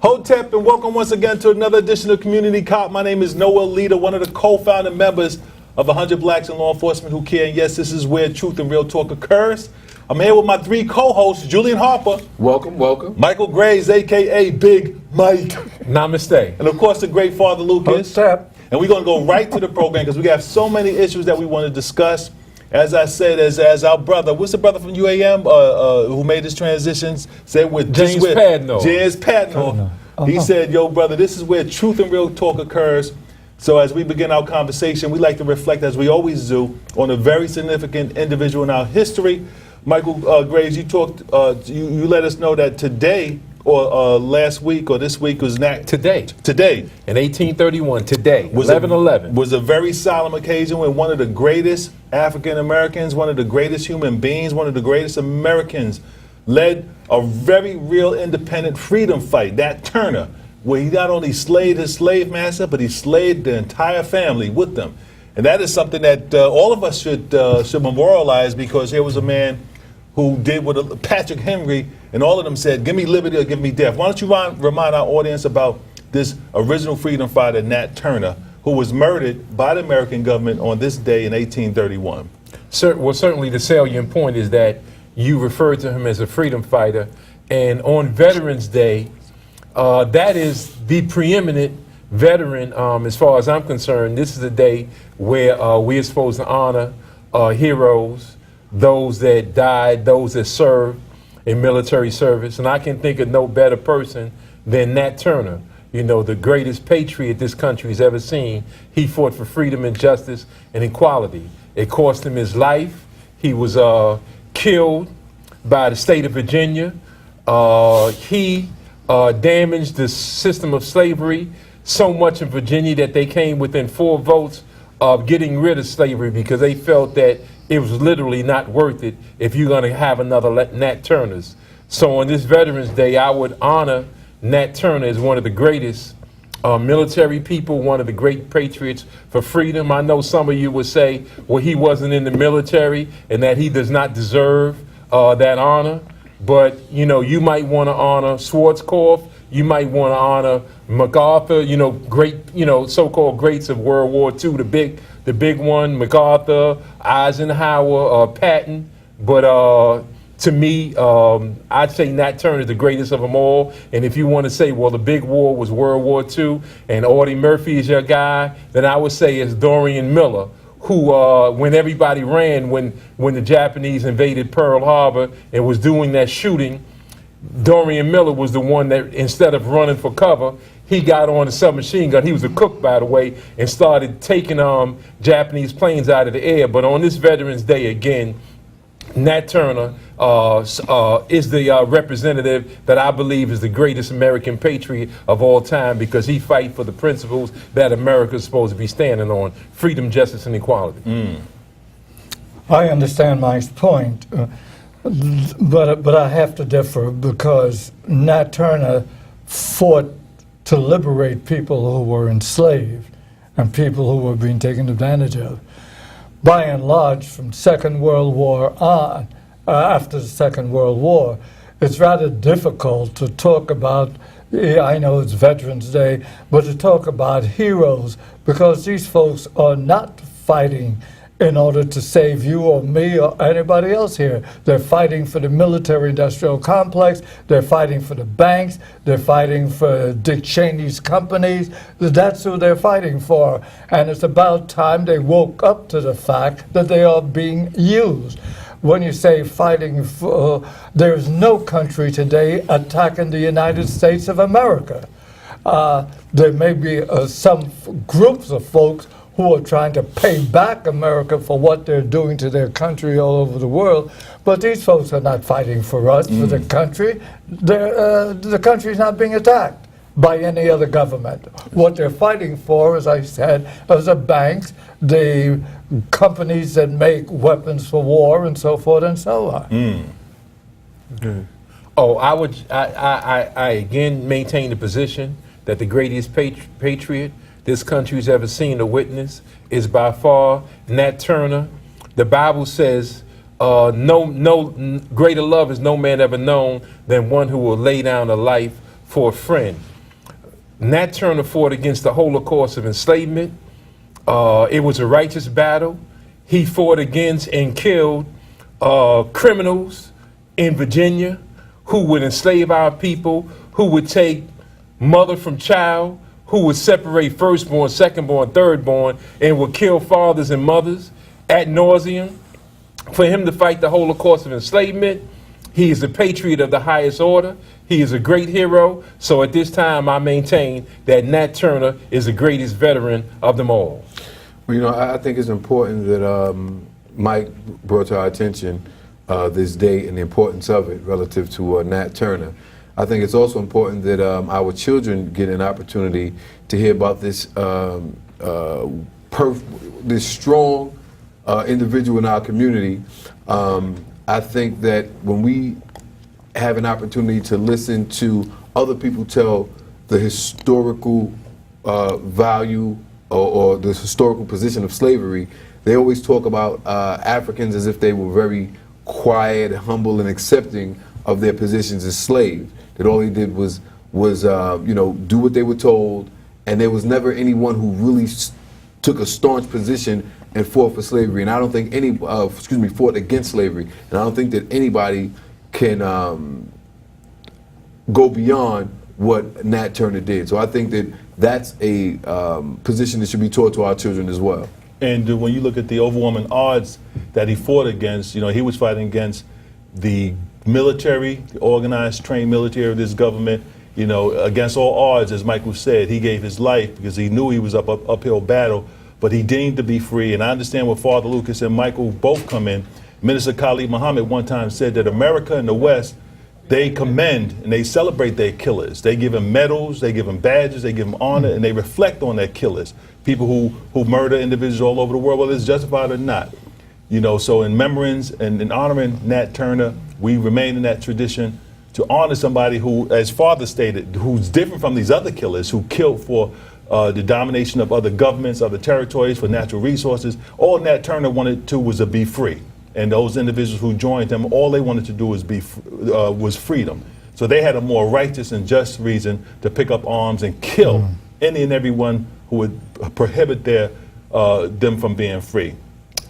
Hotep, and welcome once again to another edition of Community Cop. My name is Noel Leader, one of the co-founding members of 100 Blacks in Law Enforcement Who Care. And yes, this is where truth and real talk occurs. I'm here with my three co-hosts, Julian Harper. Welcome, welcome. Michael Graves, a.k.a. Big Mike. Namaste. And of course, the great Father Lucas. Hotep. And we're going to go right to the program because we have so many issues that we want to discuss. As I said, as our brother, what's the brother from UAM who made his transitions? Said with James Padno. James Padno. He said, yo, brother, this is where truth and real talk occurs. So as we begin our conversation, we like to reflect, as we always do, on a very significant individual in our history. Michael Graves, you talked, you let us know that today, or last week, or this week was Today. In 1831, today, 11/11. Was a very solemn occasion when one of the greatest African Americans, one of the greatest human beings, one of the greatest Americans led a very real independent freedom fight, Nat Turner, where he not only slayed his slave master, but he slayed the entire family with them. And that is something that all of us should memorialize, because here was a man who did what Patrick Henry and all of them said, give me liberty or give me death. Why don't you remind our audience about this original freedom fighter, Nat Turner, who was murdered by the American government on this day in 1831. Well, certainly the salient point is that you referred to him as a freedom fighter, and on Veterans Day, that is the preeminent veteran, as far as I'm concerned. This is a day where we are supposed to honor heroes, those that died, those that served in military service. And I can think of no better person than Nat Turner, you know, the greatest patriot this country's ever seen. He fought for freedom and justice and equality. It cost him his life. He was killed by the state of Virginia. He damaged the system of slavery so much in Virginia that they came within 4 votes of getting rid of slavery, because they felt that it was literally not worth it if you're going to have another Nat Turners. So on this Veterans Day, I would honor Nat Turner as one of the greatest military people, one of the great patriots for freedom. I know some of you would say, well, he wasn't in the military and that he does not deserve that honor. But, you know, you might want to honor Schwarzkopf. You might want to honor MacArthur, you know, great, you know, so-called greats of World War II, the big one, MacArthur, Eisenhower, Patton. But to me, I'd say Nat Turner is the greatest of them all. And if you want to say, well, the big war was World War II and Audie Murphy is your guy, then I would say it's Dorian Miller, who, when everybody ran, when the Japanese invaded Pearl Harbor and was doing that shooting, Dorian Miller was the one that, instead of running for cover, he got on a submachine gun. He was a cook, by the way, and started taking Japanese planes out of the air. But on this Veterans Day, again, Nat Turner is the representative that I believe is the greatest American patriot of all time, because he fight for the principles that America is supposed to be standing on: freedom, justice, and equality. I understand Mike's point, but I have to differ, because Nat Turner fought to liberate people who were enslaved and people who were being taken advantage of. By and large, from Second World War on, after the Second World War, it's rather difficult to talk about, I know it's Veterans Day, but to talk about heroes, because these folks are not fighting in order to save you or me or anybody else here. They're fighting for the military-industrial complex. They're fighting for the banks. They're fighting for Dick Cheney's companies. That's who they're fighting for. And it's about time they woke up to the fact that they are being used. When you say fighting for, there's no country today attacking the United States of America. There may be some groups of folks who are trying to pay back America for what they're doing to their country all over the world. But these folks are not fighting for us, for the country. The country's not being attacked by any other government. What they're fighting for, as I said, are the banks, the companies that make weapons for war, and so forth and so on. Oh, I again maintain the position that the greatest patriot this country's ever seen or witnessed is by far Nat Turner. The Bible says, no greater love has no man ever known than one who will lay down a life for a friend. Nat Turner fought against the Holocaust of enslavement. It was a righteous battle. He fought against and killed criminals in Virginia who would enslave our people, who would take mother from child, who would separate firstborn, secondborn, thirdborn, and would kill fathers and mothers ad nauseum. For him to fight the Holocaust of enslavement, he is a patriot of the highest order. He is a great hero. So at this time, I maintain that Nat Turner is the greatest veteran of them all. Well, you know, I think it's important that Mike brought to our attention this day and the importance of it relative to Nat Turner. I think it's also important that our children get an opportunity to hear about this this strong individual in our community. I think that when we have an opportunity to listen to other people tell the historical value or the historical position of slavery, they always talk about Africans as if they were very quiet, humble, and accepting of their positions as slaves. That all they did was you know, do what they were told, and there was never anyone who really took a staunch position and fought for slavery. And I don't think any, fought against slavery. And I don't think that anybody can go beyond what Nat Turner did. So I think that that's a position that should be taught to our children as well. And when you look at the overwhelming odds that he fought against, you know, he was fighting against the military, the organized, trained military of this government, you know, against all odds, as Michael said. He gave his life because he knew he was uphill battle, but he deemed to be free. And I understand where Father Lucas and Michael both come in. Minister Khalid Muhammad one time said that America and the West, they commend and they celebrate their killers. They give them medals, they give them badges, they give them honor, and they reflect on their killers. People who murder individuals all over the world, whether it's justified or not. You know, so in remembrance and in honoring Nat Turner, we remain in that tradition to honor somebody who, as Father stated, who's different from these other killers who killed for the domination of other governments, other territories, for natural resources. All Nat Turner wanted to was to be free. And those individuals who joined him, all they wanted to do was freedom. So they had a more righteous and just reason to pick up arms and kill any and everyone who would prohibit them from being free.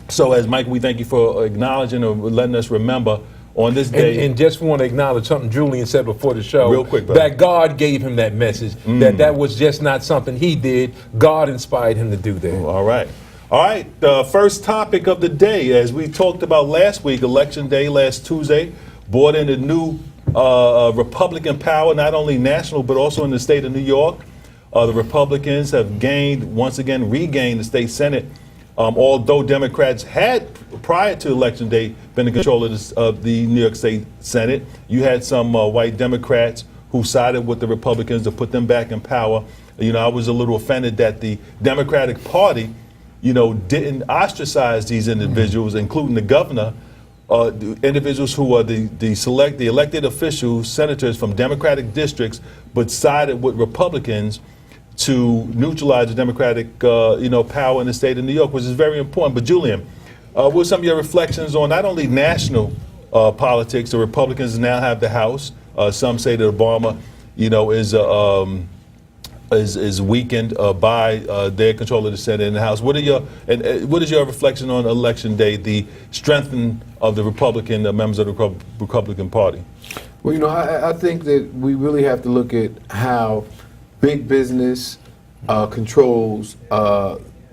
So as Mike, we thank you for acknowledging or letting us remember on this day. And just want to acknowledge something Julian said before the show. Real quick, brother. That God gave him that message, that was just not something he did. God inspired him to do that. All right. All right, the first topic of the day, as we talked about last week, Election Day, last Tuesday, brought in a new Republican power, not only national, but also in the state of New York. The Republicans have once again regained the state Senate, although Democrats had, prior to Election Day, been in control of the New York State Senate. You had some white Democrats who sided with the Republicans to put them back in power. You know, I was a little offended that the Democratic Party, you know, didn't ostracize these individuals, including the governor, the individuals who are the elected officials, senators from Democratic districts, but sided with Republicans to neutralize the Democratic, power in the state of New York, which is very important. But Julian, what are some of your reflections on not only national politics? The Republicans now have the House. Some say that Obama, you know, is weakened by their control of the Senate and the House. What is your reflection on Election Day, the strengthening of the Republican members of the Republican Party? Well, you know, I think that we really have to look at how big business controls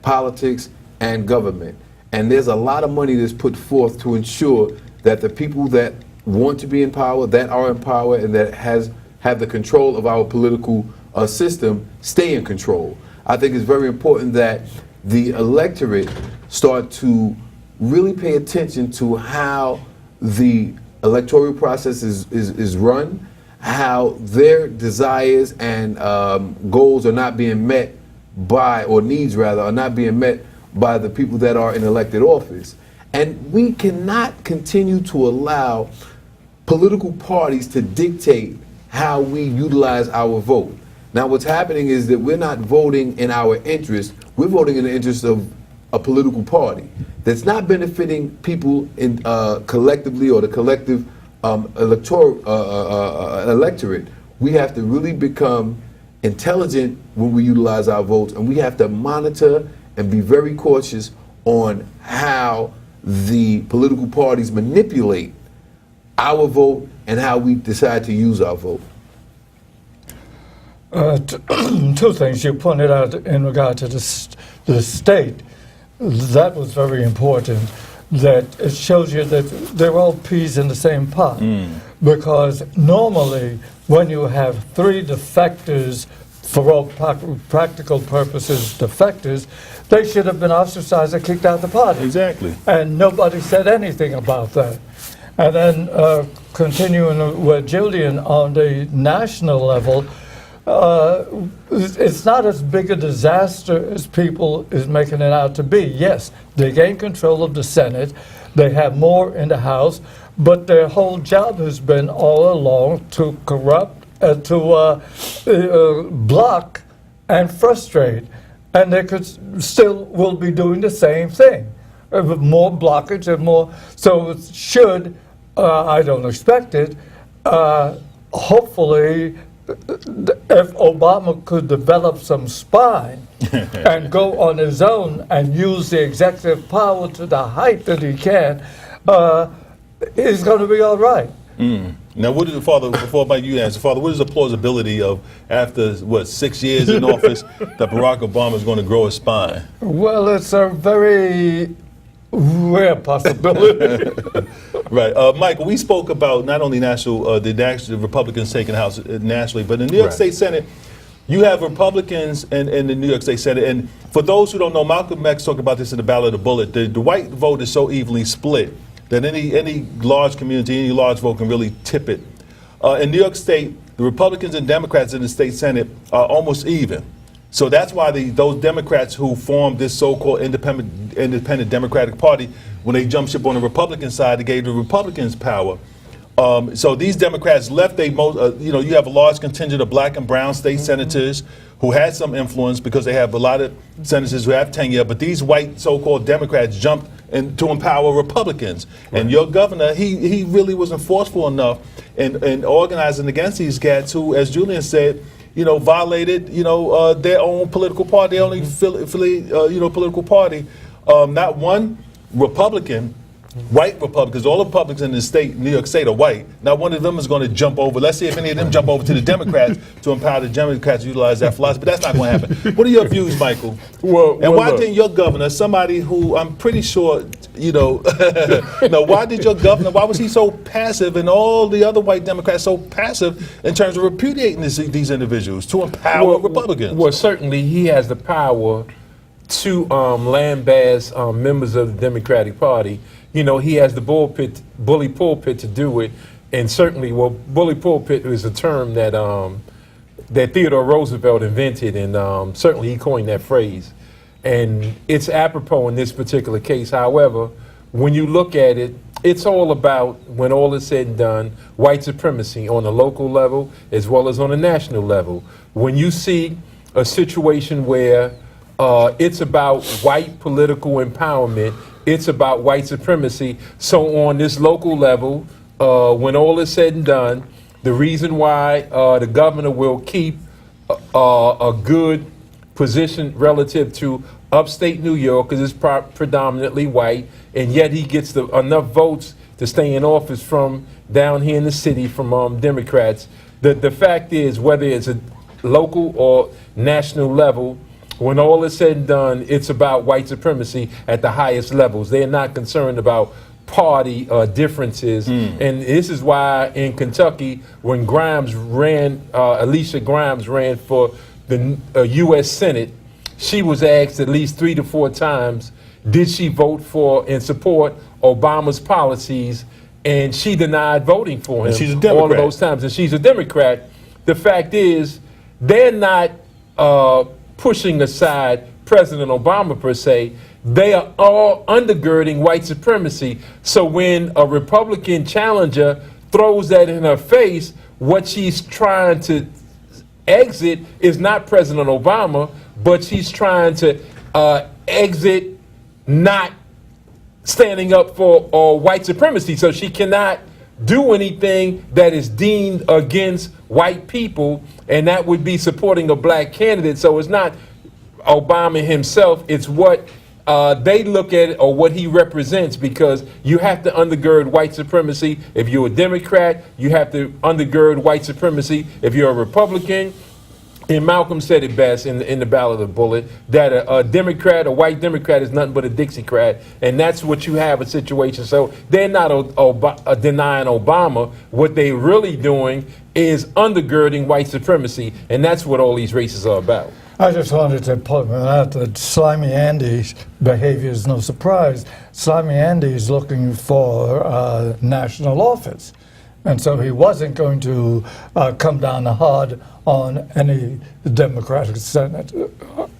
politics and government. And there's a lot of money that's put forth to ensure that the people that want to be in power, that are in power, and that have the control of our political system stay in control. I think it's very important that the electorate start to really pay attention to how the electoral process is run, how their desires and goals are not being met by, or needs rather, are not being met by the people that are in elected office. And we cannot continue to allow political parties to dictate how we utilize our vote. Now what's happening is that we're not voting in our interest, we're voting in the interest of a political party that's not benefiting people in collectively, or the collective electorate. We have to really become intelligent when we utilize our votes, and we have to monitor and be very cautious on how the political parties manipulate our vote and how we decide to use our vote. Two things you pointed out in regard to the state. That was very important. That it shows you that they're all peas in the same pot. Because normally, when you have three defectors, for all practical purposes, defectors, they should have been ostracized and kicked out the party. Exactly. And nobody said anything about that. And then continuing with Julian on the national level, it's not as big a disaster as people is making it out to be. Yes, they gain control of the Senate, they have more in the House, but their whole job has been all along to corrupt, to block and frustrate. And they could still will be doing the same thing, with more blockage and more. So it should, I don't expect it, hopefully, if Obama could develop some spine and go on his own and use the executive power to the height that he can, he's going to be all right. Now, what is the Father? Before Mike, you answer, Father. What is the plausibility of after 6 years in office that Barack Obama is going to grow a spine? Well, it's a very rare possibility. Right, Michael. We spoke about not only the Republicans taking the House nationally, but in the New York State Senate, you have Republicans in the New York State Senate. And for those who don't know, Malcolm X talked about this in the Ballot of the Bullet. The white vote is so evenly split that any large community, any large vote can really tip it. In New York State, the Republicans and Democrats in the state Senate are almost even. So that's why those Democrats who formed this so-called independent Democratic Party, when they jumped ship on the Republican side, they gave the Republicans power. So these Democrats left you have a large contingent of black and brown state senators who had some influence because they have a lot of senators who have tenure, but these white so-called Democrats jumped to empower Republicans. Right. And your governor, he really wasn't forceful enough in organizing against these cats who, as Julian said, violated, their own political party, their only political party. Not one Republican, white Republicans, all the Republicans in the state, New York State, are white. Not one of them is going to jump over. Let's see if any of them jump over to the Democrats to empower the Democrats to utilize that philosophy. But that's not going to happen. What are your views, Michael? Why didn't your governor, somebody who I'm pretty sure, why did your governor, why was he so passive and all the other white Democrats so passive in terms of repudiating these individuals to empower Republicans? Well, certainly he has the power to lambast members of the Democratic Party. He has the bully pulpit to do it, and certainly, bully pulpit is a term that that Theodore Roosevelt invented, and certainly he coined that phrase, and it's apropos in this particular case. However, when you look at it, it's all about, when all is said and done, white supremacy on a local level as well as on a national level. When you see a situation where it's about white political empowerment, it's about white supremacy. So on this local level, when all is said and done, the reason why the governor will keep a good position relative to upstate New York, because it's predominantly white, and yet he gets enough votes to stay in office from down here in the city from Democrats. The fact is, whether it's a local or national level, when all is said and done, it's about white supremacy at the highest levels. They're not concerned about party differences. And this is why in Kentucky, when Alicia Grimes ran for the U.S. Senate, she was asked at least 3 to 4 times, did she vote for and support Obama's policies? And she denied voting for him. And she's a Democrat. All of those times. And she's a Democrat. The fact is, they're not pushing aside President Obama per se. They are all undergirding white supremacy. So when a Republican challenger throws that in her face, what she's trying to exit is not President Obama, but she's trying to exit not standing up for white supremacy. So she cannot do anything that is deemed against white people, and that would be supporting a black candidate. So it's not Obama himself, it's what they look at it or what he represents, because you have to undergird white supremacy. If you're a Democrat, you have to undergird white supremacy. If you're a Republican, and Malcolm said it best in the Ballad of Bullet, that a Democrat, a white Democrat, is nothing but a Dixiecrat, and that's what you have a situation. So they're not denying Obama. What they're really doing is undergirding white supremacy, and that's what all these races are about. I just wanted to point out that Slimy Andy's behavior is no surprise. Slimy Andy is looking for national office. And so he wasn't going to come down hard on any Democratic Senate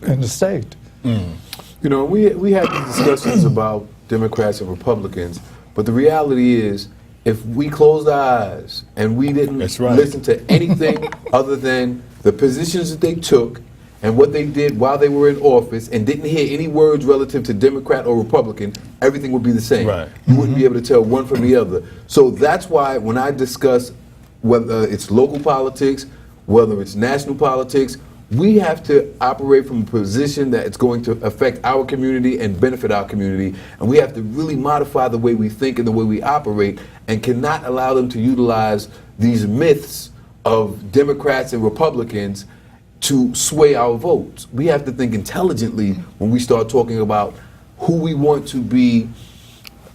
in the state. You know, we had these discussions about Democrats and Republicans, but the reality is, if we closed our eyes and we didn't That's right. listen to anything other than the positions that they took and what they did while they were in office, and didn't hear any words relative to Democrat or Republican, everything would be the same. Right. You wouldn't be able to tell one from the other. So that's why when I discuss whether it's local politics, whether it's national politics, we have to operate from a position that it's going to affect our community and benefit our community, and we have to really modify the way we think and the way we operate, and cannot allow them to utilize these myths of Democrats and Republicans to sway our votes. We have to think intelligently when we start talking about who we want to be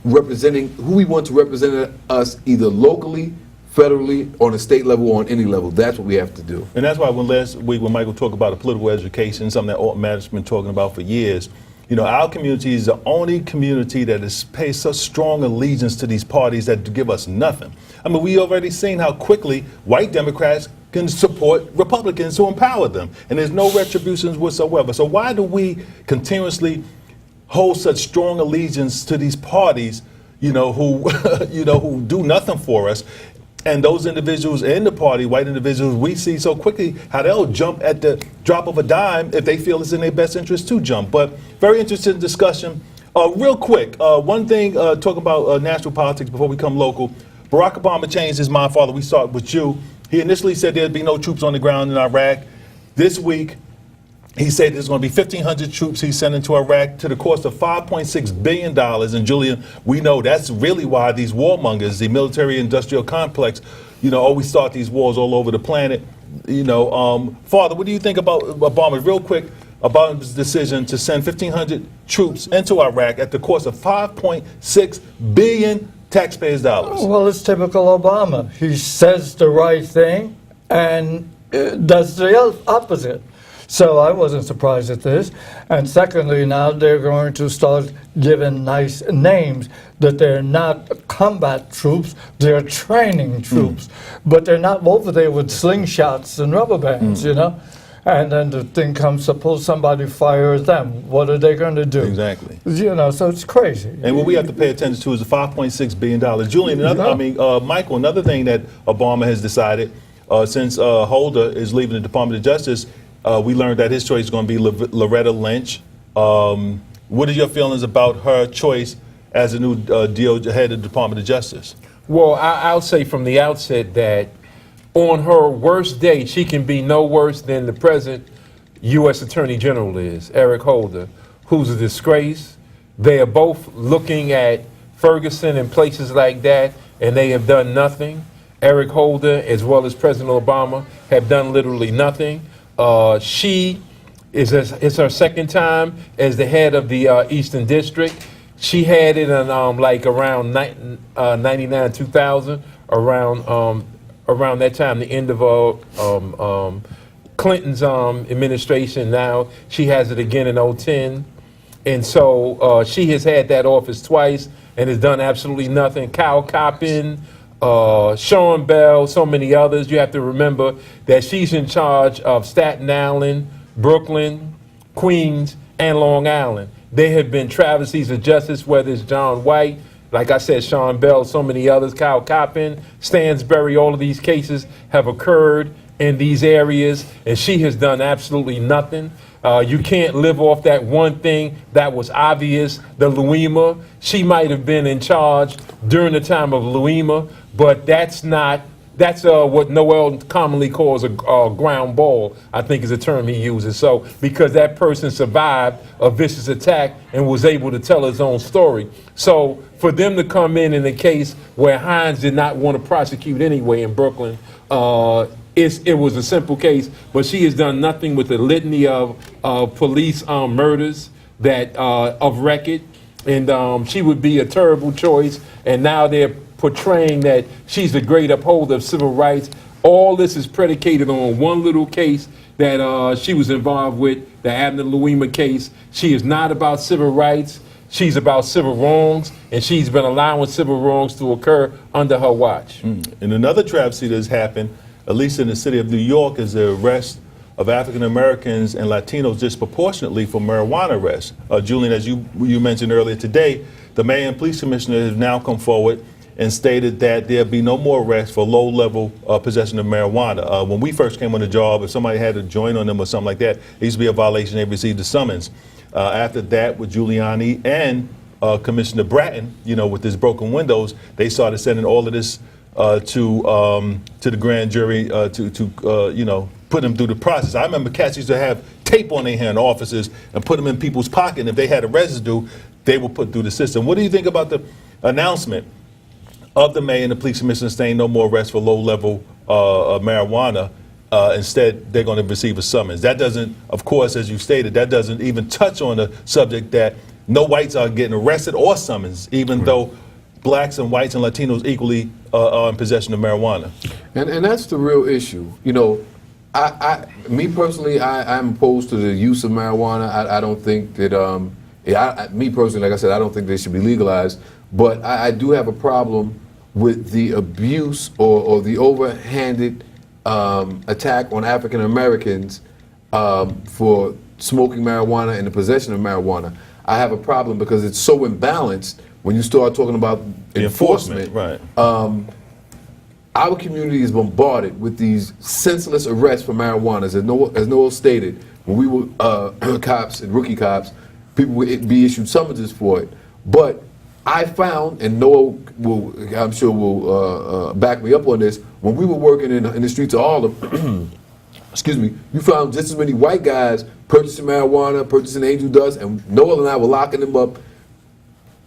representing, who we want to represent us either locally, federally, on a state level, or on any level. That's what we have to do. And that's why when last week when Michael talked about a political education, something that Alt Matt's been talking about for years, you know, our community is the only community that has paid such strong allegiance to these parties that give us nothing. I mean, we already seen how quickly white Democrats can support Republicans to empower them, and there's no retributions whatsoever. So why do we continuously hold such strong allegiance to these parties, you know, who who do nothing for us? And those individuals in the party, white individuals, we see so quickly how they'll jump at the drop of a dime if they feel it's in their best interest to jump. But very interesting discussion. Real quick, one thing, talking about national politics before we come local. Barack Obama changed his mind, Father. We start with you. He initially said there'd be no troops on the ground in Iraq. This week, he said there's going to be 1,500 troops he's sending to Iraq to the cost of $5.6 billion. And Julian, we know that's really why these warmongers, the military-industrial complex, you know, always start these wars all over the planet. You know, Father, what do you think about Obama, real quick, about his decision to send 1,500 troops into Iraq at the cost of $5.6 billion taxpayers' dollars? Well, it's typical Obama. He says the right thing and does the opposite. So I wasn't surprised at this. And secondly, now they're going to start giving nice names, that they're not combat troops, they're training troops. But they're not over there with slingshots and rubber bands, you know? And then the thing comes, suppose somebody fires them. What are they going to do? Exactly. You know, so it's crazy. And what we have to pay attention to is the $5.6 billion. Julian, Michael, another thing that Obama has decided, since Holder is leaving the Department of Justice, we learned that his choice is going to be Loretta Lynch. What are your feelings about her choice as a new head of the Department of Justice? Well, I'll say from the outset that on her worst day, she can be no worse than the present U.S. Attorney General is, Eric Holder, who's a disgrace. They are both looking at Ferguson and places like that, and they have done nothing. Eric Holder, as well as President Obama, have done literally nothing. She is her second time as the head of the Eastern District. She had it in like around 99, 2000, around that time, the end of Clinton's administration. Now she has it again in 2010. And so she has had that office twice and has done absolutely nothing. Kyle Coppin, Sean Bell, so many others. You have to remember that she's in charge of Staten Island, Brooklyn, Queens, and Long Island. There have been travesties of justice, whether it's John White, like I said, Sean Bell, so many others, Kyle Coppin, Stansbury, all of these cases have occurred, in these areas, and she has done absolutely nothing. You can't live off that one thing that was obvious. The Luima, she might have been in charge during the time of Luima, but that's what Noel commonly calls a ground ball, I think is a term he uses. So because that person survived a vicious attack and was able to tell his own story. So for them to come in a case where Hines did not want to prosecute anyway in Brooklyn, it was a simple case, but she has done nothing with the litany of police murders that of record, and she would be a terrible choice. And now they're portraying that she's the great upholder of civil rights. All this is predicated on one little case that she was involved with, the Abner Luima case. She is not about civil rights. She's about civil wrongs, and she's been allowing civil wrongs to occur under her watch. And another travesty that's happened, at least in the city of New York, is the arrest of African Americans and Latinos disproportionately for marijuana arrests. Julian, as you mentioned earlier today, the mayor and police commissioner have now come forward and stated that there'll be no more arrests for low-level possession of marijuana. When we first came on the job, if somebody had a joint on them or something like that, it used to be a violation. They received a summons. After that, with Giuliani and Commissioner Bratton, with his broken windows, they started sending all of this to the grand jury to put them through the process. I remember cats used to have tape on their hand, officers, and put them in people's pocket. And if they had a residue, they were put through the system. What do you think about the announcement of the mayor and the police commissioner saying no more arrests for low-level marijuana? Instead, they're going to receive a summons. That doesn't, of course, as you stated, that doesn't even touch on the subject that no whites are getting arrested or summons, even though blacks and whites and Latinos equally are in possession of marijuana. And that's the real issue. Me personally, I'm opposed to the use of marijuana. I don't think that, me personally, like I said, I don't think they should be legalized. But I do have a problem with the abuse or the overhanded attack on African Americans for smoking marijuana and the possession of marijuana. I have a problem because it's so imbalanced when you start talking about enforcement. Right. Our community is bombarded with these senseless arrests for marijuana. As Noel stated, when we were cops and rookie cops, people would be issued summonses for it. But I found, and Noel I'm sure will back me up on this, when we were working in the streets of Harlem, excuse me, you found just as many white guys purchasing marijuana, purchasing angel dust, and Noel and I were locking them up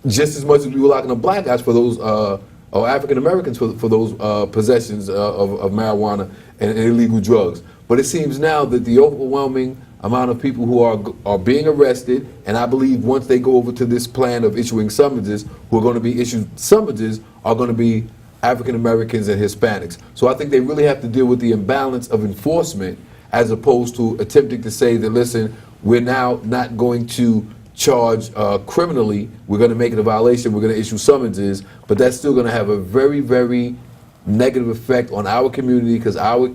just as much as we were locking up black guys for those, or African Americans for those possessions of marijuana and illegal drugs. But it seems now that the overwhelming amount of people who are being arrested, and I believe once they go over to this plan of issuing summonses, who are going to be issued summonses are going to be African Americans and Hispanics. So I think they really have to deal with the imbalance of enforcement as opposed to attempting to say that, listen, we're now not going to charge criminally, we're going to make it a violation, we're going to issue summonses, but that's still going to have a very, very negative effect on our community because our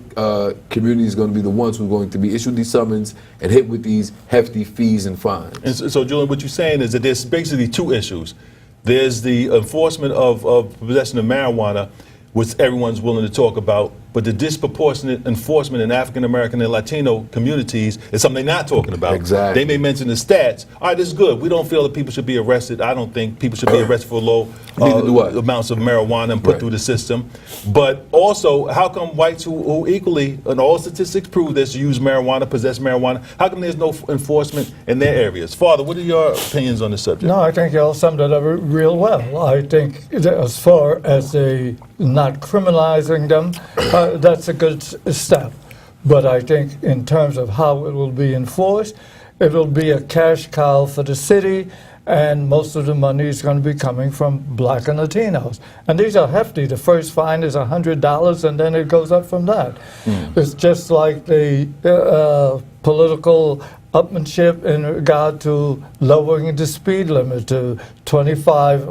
community is going to be the ones who are going to be issued these summons and hit with these hefty fees and fines. And so Julian, what you're saying is that there's basically two issues. There's the enforcement of possession of marijuana, which everyone's willing to talk about, but the disproportionate enforcement in African American and Latino communities is something they're not talking about. Exactly. They may mention the stats. All right, this is good. We don't feel that people should be arrested. I don't think people should be arrested for low amounts of marijuana and put through the system. But also, how come whites who equally, and all statistics prove this, use marijuana, possess marijuana, how come there's no enforcement in their areas? Father, what are your opinions on this subject? No, I think y'all summed it up real well. I think that as far as not criminalizing them, that's a good step. But I think in terms of how it will be enforced, it will be a cash cow for the city, and most of the money is going to be coming from black and Latinos. And these are hefty. The first fine is $100, and then it goes up from that. It's just like the political upmanship in regard to lowering the speed limit to 25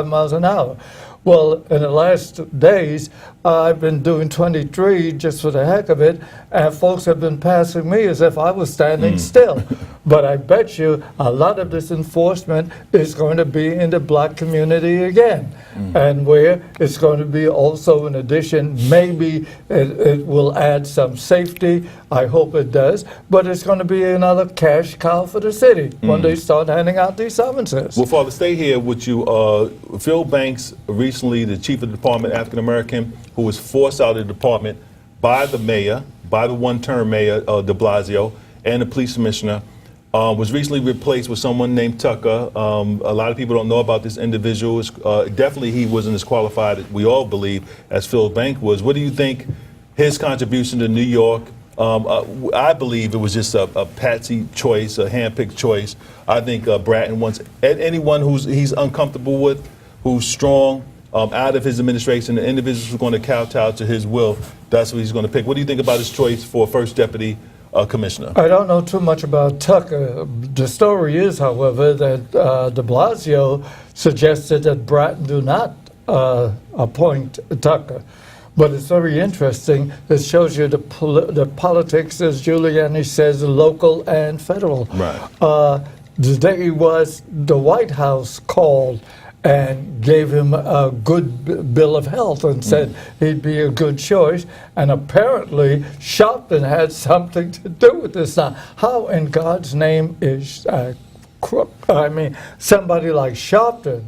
miles an hour. Well, in the last days, I've been doing 23 just for the heck of it, and folks have been passing me as if I was standing still. But I bet you a lot of this enforcement is going to be in the black community again, and where it's going to be also, in addition, maybe it will add some safety. I hope it does, but it's going to be another cash cow for the city when they start handing out these summonses. Well, Father, stay here with you. Phil Banks, recently the chief of the department, African American, who was forced out of the department by the mayor, by the one-term mayor, de Blasio, and the police commissioner, was recently replaced with someone named Tucker. A lot of people don't know about this individual. Definitely he wasn't as qualified, we all believe, as Phil Banks was. What do you think his contribution to New York? I believe it was just a patsy choice, a hand-picked choice. I think Bratton wants anyone he's uncomfortable with, who's strong, out of his administration, the individuals who are going to kowtow to his will, that's what he's going to pick. What do you think about his choice for first deputy commissioner? I don't know too much about Tucker. The story is, however, that de Blasio suggested that Bratton do not appoint Tucker. But it's very interesting. It shows you the politics, as Giuliani says, local and federal. Right. The day was the White House called and gave him a good bill of health and said he'd be a good choice. And apparently Sharpton had something to do with this. Now, how in God's name is somebody like Sharpton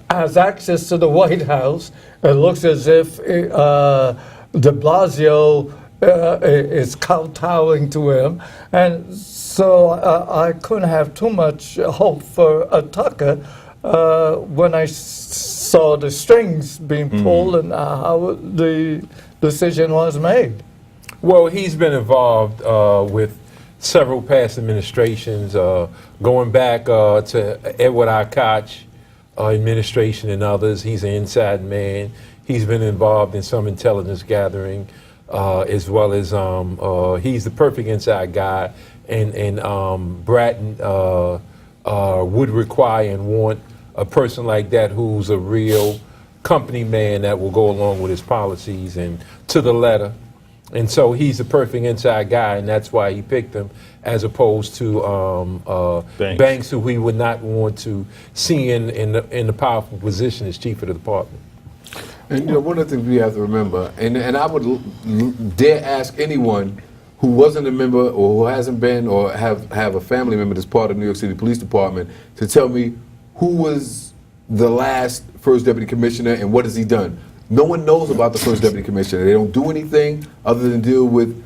has access to the White House? It looks as if de Blasio is kowtowing to him. And so I couldn't have too much hope for a Tucker when I saw the strings being pulled and how the decision was made. Well, he's been involved with several past administrations, going back to Edward I. Koch administration and others. He's an inside man. He's been involved in some intelligence gathering, as well as he's the perfect inside guy. And Bratton would require and want a person like that who's a real company man that will go along with his policies and to the letter. And so he's the perfect inside guy, and that's why he picked him, as opposed to Banks, who we would not want to see in the powerful position as chief of the department. And you know, one of the things we have to remember, and I would dare ask anyone who wasn't a member or who hasn't been or have a family member that's part of New York City Police Department to tell me who was the last first deputy commissioner and what has he done. No one knows about the first deputy commissioner. They don't do anything other than deal with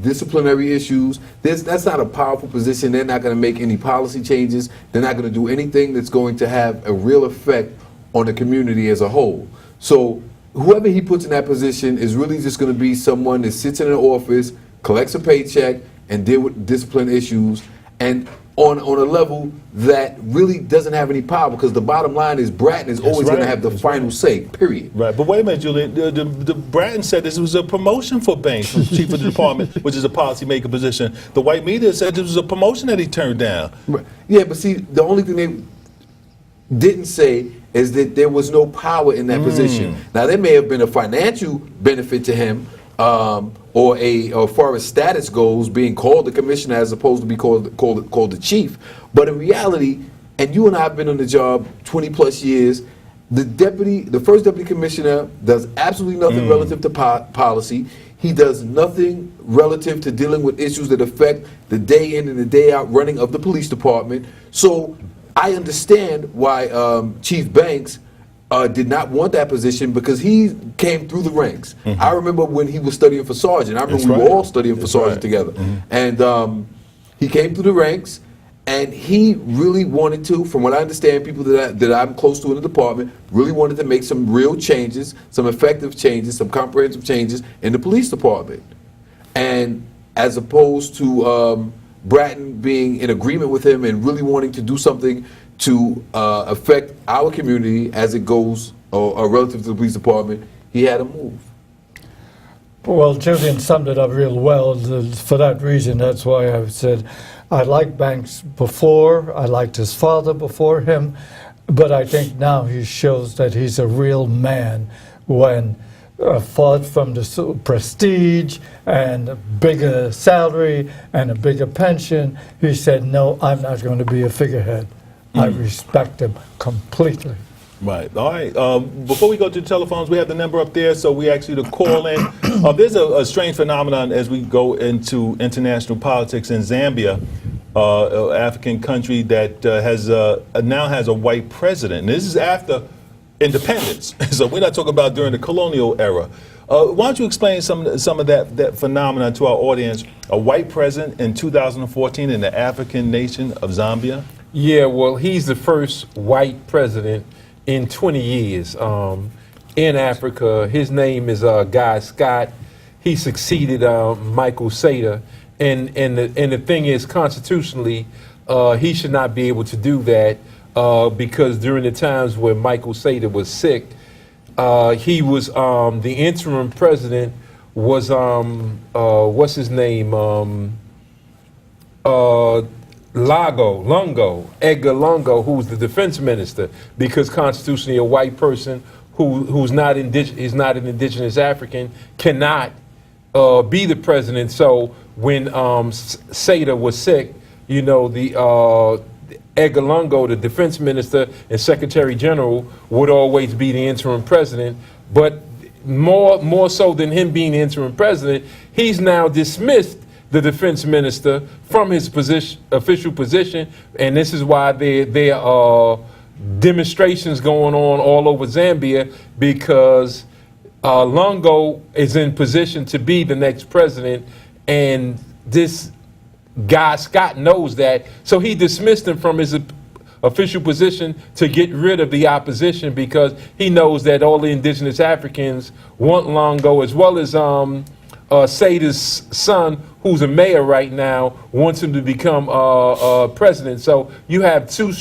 disciplinary issues. That's not a powerful position. They're not going to make any policy changes. They're not going to do anything that's going to have a real effect on the community as a whole. So whoever he puts in that position is really just going to be someone that sits in an office, collects a paycheck, and deal with discipline issues, and on a level that really doesn't have any power, because the bottom line is Bratton is always going to have the final say, period. Right, but wait a minute, Julian. The Bratton said this was a promotion for Banks from chief of the department, which is a policymaker position. The white media said this was a promotion that he turned down. Right. Yeah, but see, the only thing they didn't say is that there was no power in that position. Now, there may have been a financial benefit to him, or as far as status goes, being called the commissioner as opposed to be called the chief. But in reality, and you and I have been on the job 20 plus years, the first deputy commissioner does absolutely nothing relative to policy. He does nothing relative to dealing with issues that affect the day in and the day out running of the police department. So I understand why Chief Banks did not want that position, because he came through the ranks. I remember when he was studying for sergeant. I remember we were all studying for sergeant together. And he came through the ranks, and he really wanted to, from what I understand, people that I'm close to in the department, really wanted to make some real changes, some effective changes, some comprehensive changes in the police department. And as opposed to Bratton being in agreement with him and really wanting to do something to affect our community as it goes, or relative to the police department, he had to move. Well, Julian summed it up real well. For that reason, that's why I said I liked Banks before, I liked his father before him, but I think now he shows that he's a real man when fought from the prestige and a bigger salary and a bigger pension. He said, no, I'm not going to be a figurehead. I respect him completely. Right. All right. Before we go to the telephones, we have the number up there, so we ask you to call in. There's a strange phenomenon as we go into international politics in Zambia, an African country that now has a white president. And this is after independence, so we're not talking about during the colonial era. Why don't you explain some of that phenomenon to our audience? A white president in 2014 in the African nation of Zambia? Yeah, well, he's the first white president in 20 years in Africa. His name is Guy Scott. He succeeded Michael Sata. And the thing is, constitutionally, he should not be able to do that because during the times where Michael Sata was sick, he was the interim president was what's his name? Edgar Lungo, who's the defense minister, because constitutionally a white person who's not an indigenous African cannot be the president. So when Sata was sick, you know, the Edgar Lungo, the defense minister and secretary general, would always be the interim president. But more so than him being the interim president, he's now dismissed the defense minister from his official position, and this is why there are demonstrations going on all over Zambia, because Lungo is in position to be the next president, and this guy Scott knows that, so he dismissed him from his official position to get rid of the opposition, because he knows that all the indigenous Africans want Lungo, as well as Sata's son, who's a mayor right now, wants him to become president. So you have two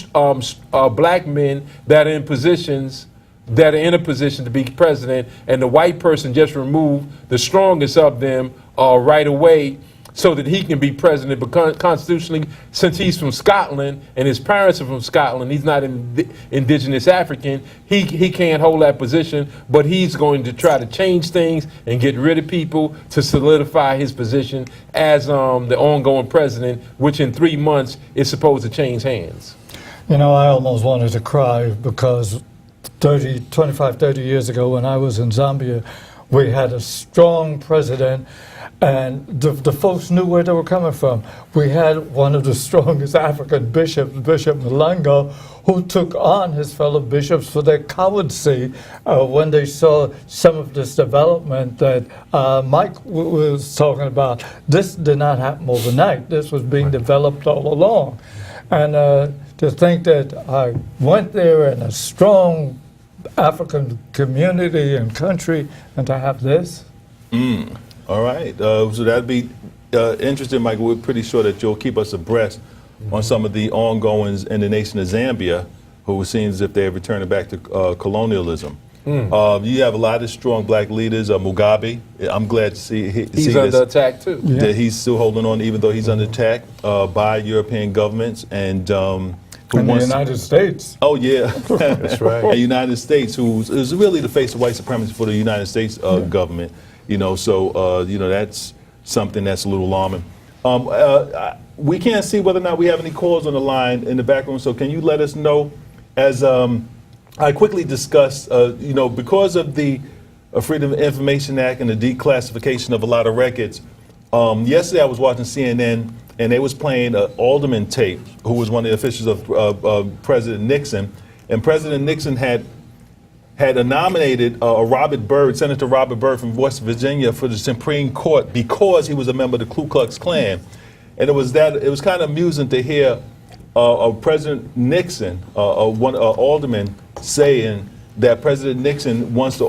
black men that are in positions, that are in a position to be president, and the white person just removed the strongest of them right away so that he can be president. But constitutionally, since he's from Scotland and his parents are from Scotland, he's not an indigenous African, he can't hold that position, but he's going to try to change things and get rid of people to solidify his position as the ongoing president, which in 3 months is supposed to change hands. You know, I almost wanted to cry because 25, 30 years ago when I was in Zambia, we had a strong president, and the folks knew where they were coming from. We had one of the strongest African bishops, Bishop Malanga, who took on his fellow bishops for their cowardice when they saw some of this development that Mike was talking about. This did not happen overnight. This was being developed all along. And to think that I went there in a strong African community and country, and to have this. All right. So that'd be interesting, Michael. We're pretty sure that you'll keep us abreast on some of the ongoings in the nation of Zambia, who seems as if they're returning back to colonialism. You have a lot of strong black leaders. Mugabe, I'm glad to see He's under attack too. that he's still holding on, even though he's under attack by European governments and in the United States. Oh yeah, That's right. The United States, who's really the face of white supremacy for the United States government. You know, so you know, that's something that's a little alarming. We can't see whether or not we have any calls on the line in the back room. So can you let us know, as I quickly discussed, you know, because of the Freedom of Information Act and the declassification of a lot of records. Yesterday I was watching CNN and they was playing Alderman tape, who was one of the officials of President Nixon, and President Nixon had nominated Robert Byrd, Senator Robert Byrd from West Virginia, for the Supreme Court because he was a member of the Ku Klux Klan. And it was kind of amusing to hear President Nixon, one alderman, saying that President Nixon wants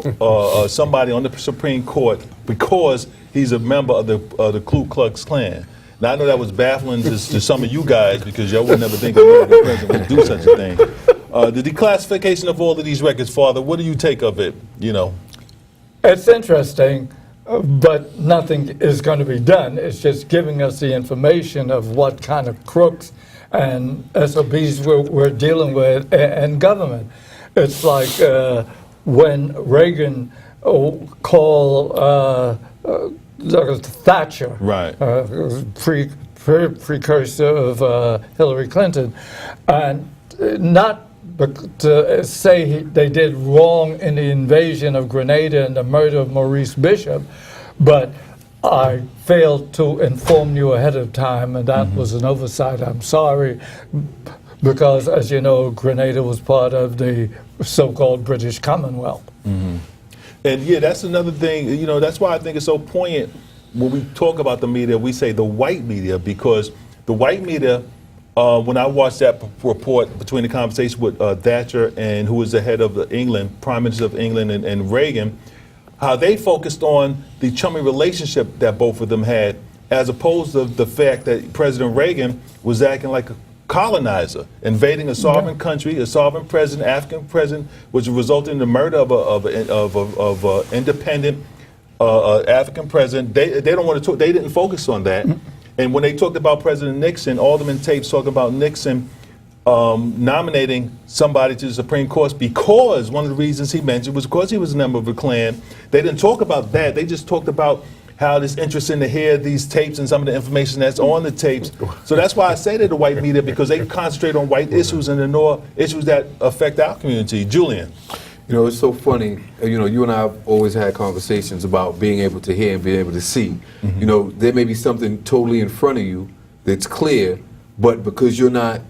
somebody on the Supreme Court because he's a member of the Ku Klux Klan. Now, I know that was baffling to some of you guys because y'all would never think the president would do such a thing. The declassification of all of these records, Father, what do you take of it? You know, It's interesting, but nothing is going to be done. It's just giving us the information of what kind of crooks and SOBs we're dealing with in government. It's like when Reagan call Thatcher, Right. Precursor of Hillary Clinton, and not to say they did wrong in the invasion of Grenada and the murder of Maurice Bishop, but I failed to inform you ahead of time, and that was an oversight. I'm sorry, because as you know, Grenada was part of the so-called British Commonwealth. And yeah, that's another thing, you know, that's why I think it's so poignant when we talk about the media, we say the white media, because the white media, when I watched that report between the conversation with Thatcher and who was the head of England, Prime Minister of England, and Reagan, how they focused on the chummy relationship that both of them had, as opposed to the fact that President Reagan was acting like a colonizer, invading a sovereign country, a sovereign president, African president, which resulted in the murder of a independent African president. They don't want to talk. They didn't focus on that. And when they talked about President Nixon, all them in tapes talking about Nixon nominating somebody to the Supreme Court because one of the reasons he mentioned was because he was a member of the Klan. They didn't talk about that. They just talked about how it's interesting to hear these tapes and some of the information that's on the tapes. So that's why I say to the white media, because they concentrate on white issues and ignore issues that affect our community. Julian. You know, it's so funny. You know, you and I have always had conversations about being able to hear and being able to see. You know, there may be something totally in front of you that's clear, but because you're not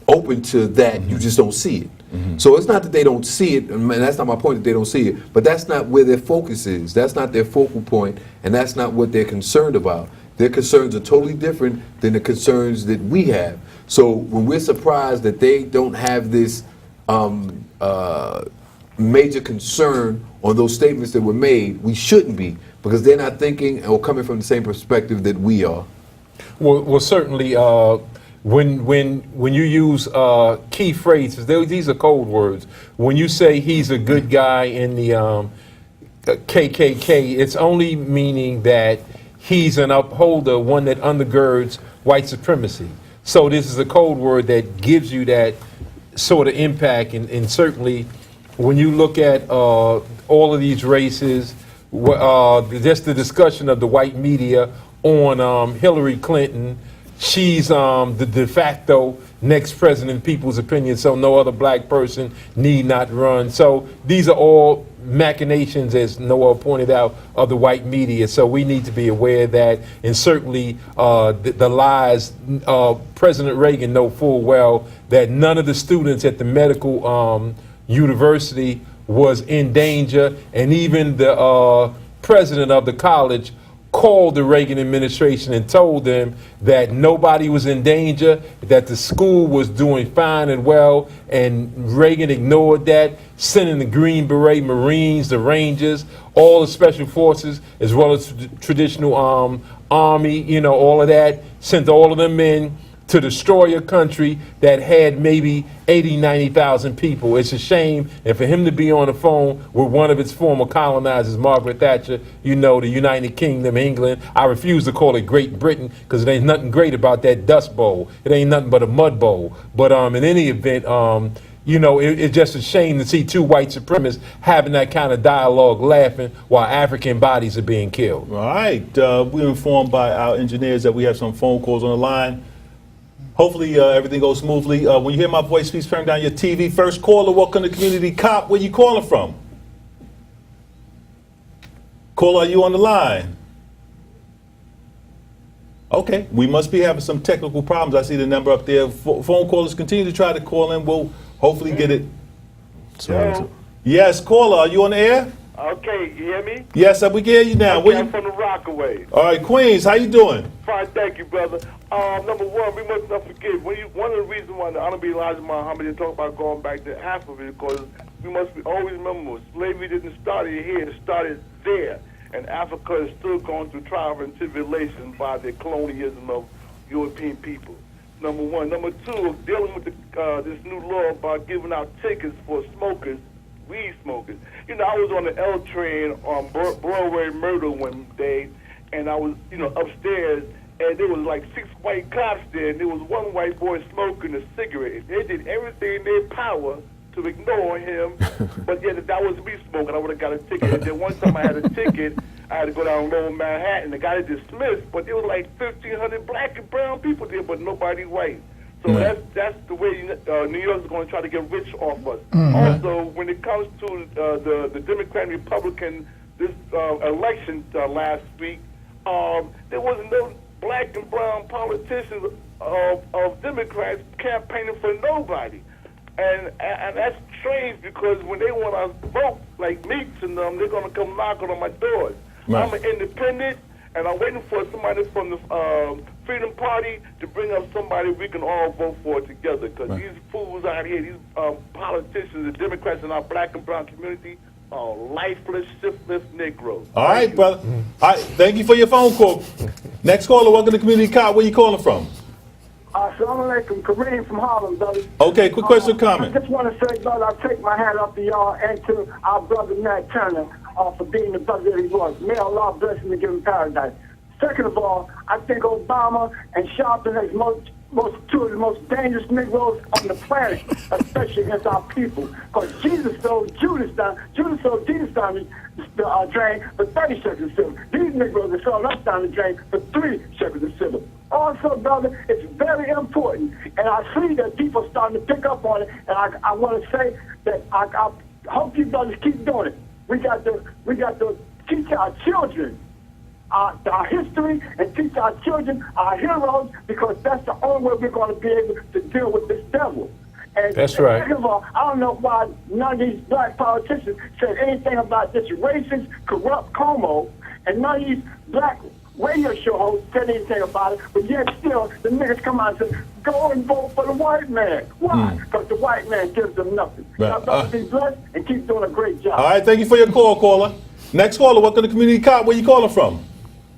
open to that, you just don't see it. So it's not that they don't see it, and that's not my point that they don't see it, but that's not where their focus is. That's not their focal point, and that's not what they're concerned about. Their concerns are totally different than the concerns that we have. So when we're surprised that they don't have this major concern on those statements that were made, we shouldn't be, because they're not thinking or coming from the same perspective that we are. Well, certainly, when you use key phrases, these are code words. When you say he's a good guy in the KKK, it's only meaning that he's an upholder, one that undergirds white supremacy. So this is a code word that gives you that sort of impact, and certainly when you look at all of these races, just the discussion of the white media on Hillary Clinton, she's the de facto next president in people's opinion, so no other black person need not run. So these are all machinations, as Noah pointed out, of the white media. So we need to be aware of that, and certainly the lies. President Reagan know full well that none of the students at the medical university was in danger, and even the president of the college called the Reagan administration and told them that nobody was in danger, that the school was doing fine and well, and Reagan ignored that, sending the Green Beret Marines, the Rangers, all the special forces, as well as traditional army, you know, all of that, sent all of them in to destroy a country that had maybe 80, 90,000 people. It's a shame, and for him to be on the phone with one of its former colonizers, Margaret Thatcher, you know, the United Kingdom, England. I refuse to call it Great Britain, because it ain't nothing great about that Dust Bowl. It ain't nothing but a mud bowl. But in any event, you know, it's just a shame to see two white supremacists having that kind of dialogue, laughing, while African bodies are being killed. All right. We're informed by our engineers that we have some phone calls on the line. Hopefully everything goes smoothly. When you hear my voice, please turn down your TV. First caller, welcome to Community Cop. Where you calling from? Caller, are you on the line? Okay, we must be having some technical problems. I see the number up there. Phone callers continue to try to call in. We'll hopefully get it. Hello? Yes, caller, are you on the air? Okay, you hear me? Yes, we can hear you now. Okay, I'm from the Rockaway. All right, Queens, how you doing? Fine, thank you, brother. Number one, we must not forget, one of the reasons why the Honorable Elijah Muhammad talk about going back to Africa, because we must always remember, slavery didn't start here, it started there. And Africa is still going through trial and tribulation by the colonialism of European people. Number one. Number two, dealing with this new law about giving out tickets for smokers, weed smokers. You know, I was on the L train on Broadway Myrtle one day, and I was, you know, upstairs, and there was like 6 white cops there, and there was one white boy smoking a cigarette. They did everything in their power to to ignore him. But yeah, that was me smoking. I would have got a ticket. And then one time I had a ticket, I had to go down Lower Manhattan. The guy dismissed, but it was like 1,500 black and brown people there, but nobody white. So that's the way New York is going to try to get rich off us. Also, when it comes to the Democrat and Republican this election last week, there was no black and brown politicians of Democrats campaigning for nobody. And that's strange because when they want to vote, like Meeks and them, they're going to come knocking on my doors. Right. I'm an independent, and I'm waiting for somebody from the Freedom Party to bring up somebody we can all vote for together. Because these fools out here, these politicians, the Democrats in our black and brown community, are lifeless, shiftless Negroes. All right, brother. All right, thank you for your phone call. Next caller, welcome to Community Cop. Where you calling from? Assalamu alaikum, Kareem from Harlem, brother. Okay, quick question or comment. I just want to say, brother, I take my hat off to y'all and to our brother Nat Turner for being the brother that he was. May Allah bless him and give him paradise. Second of all, I think Obama and Sharpton has two of the most dangerous Negroes on the planet, especially against our people. Because Jesus sold Judas down the drain for 30 shekels of silver. These Negroes are selling us down the drain for 3 shekels of silver. Also, brother, it's very important, and I see that people are starting to pick up on it, and I want to say that I hope you brothers keep doing it. We got to teach our children our history and teach our children our heroes, because that's the only way we're going to be able to deal with this devil. And That's right. Second of all, I don't know why none of these black politicians said anything about this racist, corrupt Como, and none of these black radio show hosts said anything about it, but yet still the niggas come out and say, go and vote for the white man. Why? Because the white man gives them nothing. Right. Y'all brothers be blessed and keep doing a great job. All right, thank you for your call, caller. Next caller, welcome to Community Cop. Where you calling from?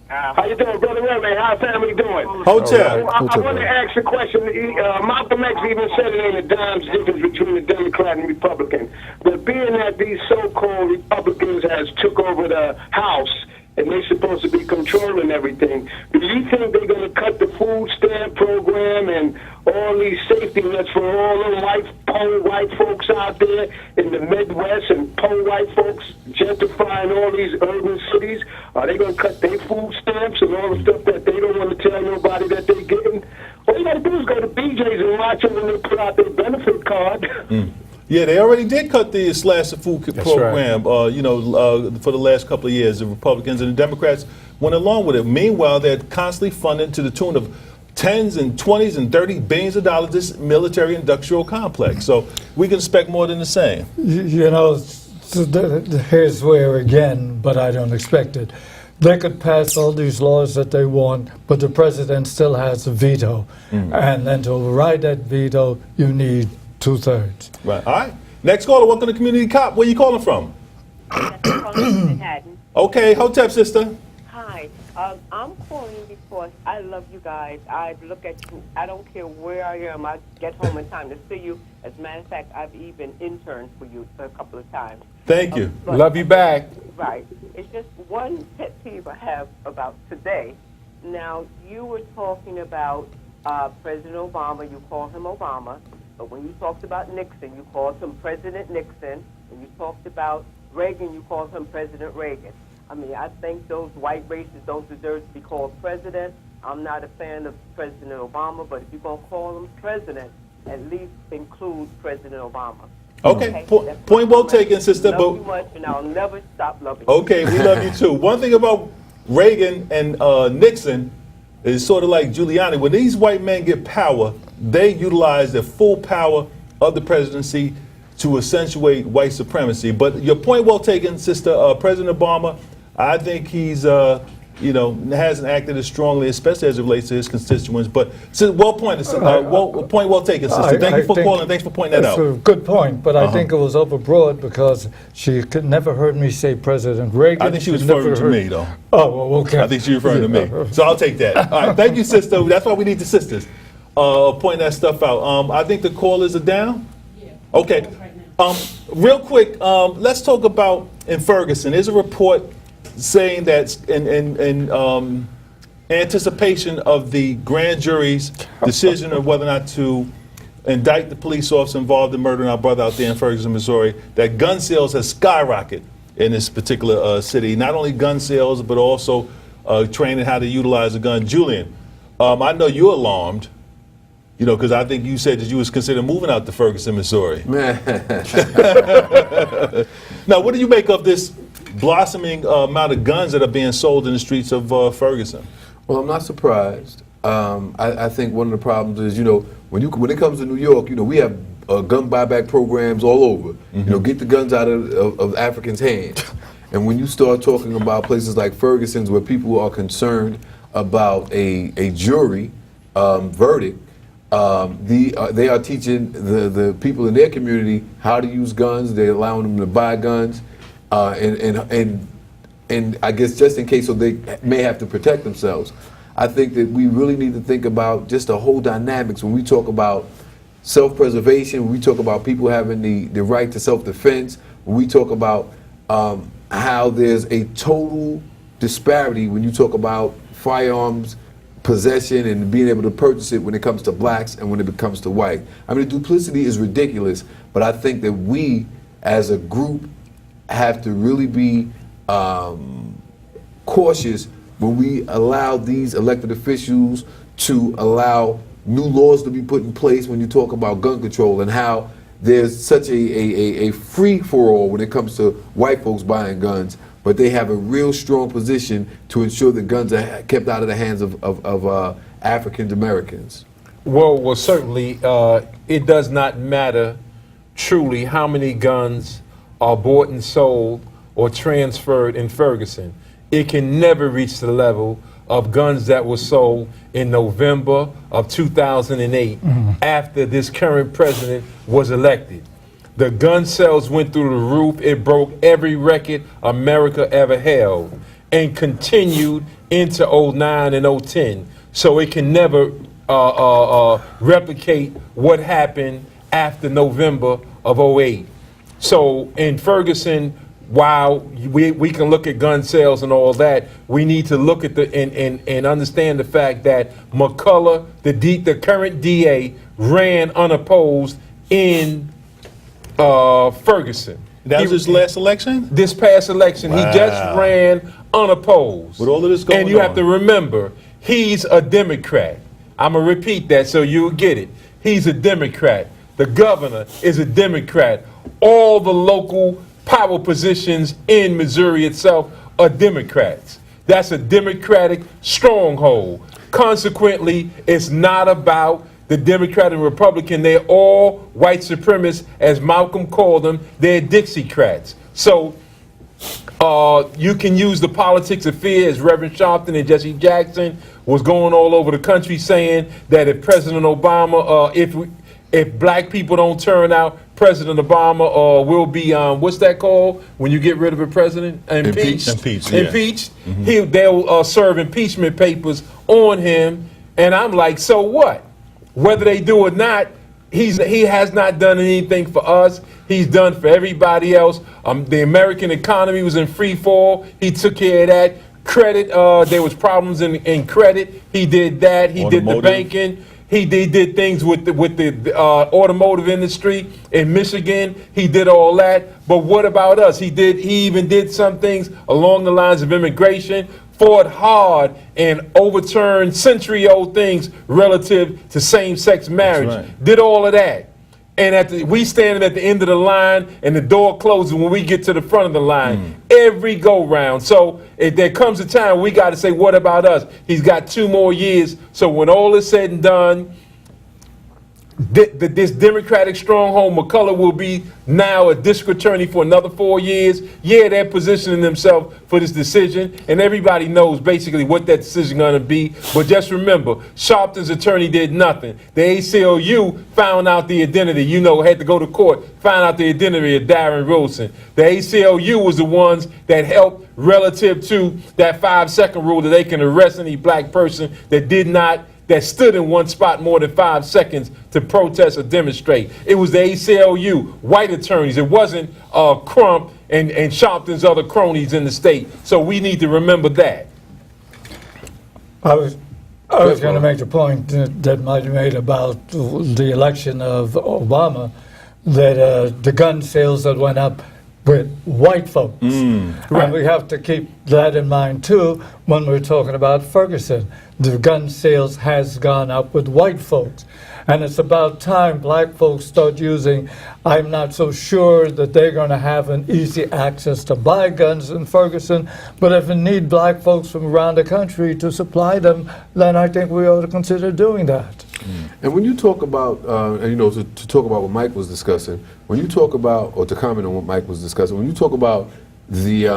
How you doing, Brother Ray? How's family doing? Hotel. I want to ask a question. Malcolm X even said it ain't a dime's difference between the Democrat and Republican. But being that these so-called Republicans has took over the House and they're supposed to be controlling everything, do you think they're going to cut the food stamp program and all these safety nets for all the poor white folks out there in the Midwest and poor white folks gentrifying all these urban cities? Are they going to cut their food stamps and all the stuff that they don't want to tell nobody that they're getting? All you got to do is go to BJ's and watch them when they put out their benefit card. Yeah, they already did cut the slash the food program, for the last couple of years. The Republicans and the Democrats went along with it. Meanwhile, they're constantly funding to the tune of tens and 20s and 30 billions of dollars this military industrial complex. So we can expect more than the same. You know, here's where again, but I don't expect it. They could pass all these laws that they want, but the president still has a veto. And then to override that veto, you need 2/3. Right. All right. Next caller, welcome to Community Cop. Where you calling from? Manhattan. Okay, Hotep sister. Hi. I'm calling because I love you guys. I look at you. I don't care where I am. I get home in time to see you. As a matter of fact, I've even interned for you a couple of times. Thank you. But- Love you back. Right. It's just one pet peeve I have about today. Now, you were talking about President Obama. You call him Obama. But when you talked about Nixon, you called him President Nixon. When you talked about Reagan, you called him President Reagan. I mean, I think those white races don't deserve to be called president. I'm not a fan of President Obama, but if you're going to call him president, at least include President Obama. Okay, That's point my well comment. taken, sister. Love you But much, and I'll never stop loving you. okay, we love you too. One thing about Reagan and Nixon is sort of like Giuliani. When these white men get power, they utilize the full power of the presidency to accentuate white supremacy. But your point well taken, sister. President Obama, I think he's, hasn't acted as strongly, especially as it relates to his constituents. But well pointed, point well taken, sister. Thank you for think calling. Thanks for pointing that that's out. a good point, but I think it was overbroad because she could never heard me say President Reagan. I think she was never referring to heard- me, though. Oh, well, okay. I think she's referring to me. So I'll take that. All right, thank you, sister. That's why we need the sisters. Point that stuff out. I think the callers are down. Yeah. Okay. Real quick, let's talk about in Ferguson. There's a report saying that in anticipation of the grand jury's decision of whether or not to indict the police officer involved in murdering our brother out there in Ferguson, Missouri, that gun sales has skyrocketed in this particular city. Not only gun sales, but also training how to utilize a gun. Julian, I know you're alarmed, you know, because I think you said that you was considering moving out to Ferguson, Missouri. Man, Now, what do you make of this blossoming amount of guns that are being sold in the streets of Ferguson? well, I'm not surprised. I think one of the problems is, you know, when it comes to New York, you know, we have gun buyback programs all over. You know, get the guns out of Africans' hands. And when you start talking about places like Ferguson's, where people are concerned about a jury verdict, they are teaching the people in their community how to use guns. They're allowing them to buy guns, and I guess just in case, so they may have to protect themselves. I think that we really need to think about just the whole dynamics when we talk about self-preservation, when we talk about people having the right to self-defense, when we talk about how there's a total disparity when you talk about firearms possession and being able to purchase it when it comes to blacks and when it comes to white. I mean, the duplicity is ridiculous, but I think that we as a group have to really be cautious when we allow these elected officials to allow new laws to be put in place when you talk about gun control, and how there's such a free-for-all when it comes to white folks buying guns, but they have a real strong position to ensure that guns are kept out of the hands of African Americans. Well, certainly, it does not matter truly how many guns are bought and sold or transferred in Ferguson. It can never reach the level of guns that were sold in November of 2008 after this current president was elected. The gun sales went through the roof. It broke every record America ever held and continued into 09 and 010. So it can never replicate what happened after November of 08. So in Ferguson, while we can look at gun sales and all that, we need to look at and understand the fact that McCullough, the current DA, ran unopposed in Ferguson. That was his last election? This past election, he just ran unopposed. With all of this going on. And you have to remember, he's a Democrat. I'm going to repeat that so you'll get it. He's a Democrat. The governor is a Democrat. All the local power positions in Missouri itself are Democrats. That's a Democratic stronghold. Consequently, it's not about the Democrat and Republican. They're all white supremacists, as Malcolm called them. They're Dixiecrats. So you can use the politics of fear, as Reverend Sharpton and Jesse Jackson was going all over the country saying that if President Obama, if black people don't turn out, President Obama will be, what's that called when you get rid of a president? Impeached. Impeached, yeah. Impeached. They'll serve impeachment papers on him. And I'm like, so what? Whether they do or not, he has not done anything for us. He's done for everybody else. The American economy was in free fall. He took care of that. Credit, there was problems in credit. He did that. He did the banking. He did things with the automotive industry in Michigan. He did all that. But what about us? He even did some things along the lines of immigration, fought hard and overturned century-old things relative to same-sex marriage. Right. Did all of that. And we standing at the end of the line, and the door closes when we get to the front of the line. Every go-round. So if there comes a time we got to say, what about us? He's got 2 more years. So when all is said and done, this Democratic stronghold, McCullough, will be now a district attorney for another 4 years. Yeah, they're positioning themselves for this decision, and everybody knows basically what that decision is going to be. But just remember, Sharpton's attorney did nothing. The ACLU found out the identity, had to go to court, found out the identity of Darren Wilson. The ACLU was the ones that helped relative to that 5-second rule that they can arrest any black person that stood in one spot more than 5 seconds to protest or demonstrate. It was the ACLU, white attorneys. It wasn't Crump and Sharpton's other cronies in the state. So we need to remember that. I I was going to make the point that Mike made about the election of Obama, that the gun sales that went up with white folks. And we have to keep that in mind too when we're talking about Ferguson. The gun sales has gone up with white folks. And it's about time black folks start using. I'm not so sure that they're going to have an easy access to buy guns in Ferguson, but if we need black folks from around the country to supply them, then I think we ought to consider doing that. And when you talk about, to talk about what Mike was discussing, when you talk about, or to comment on what Mike was discussing, when you talk about the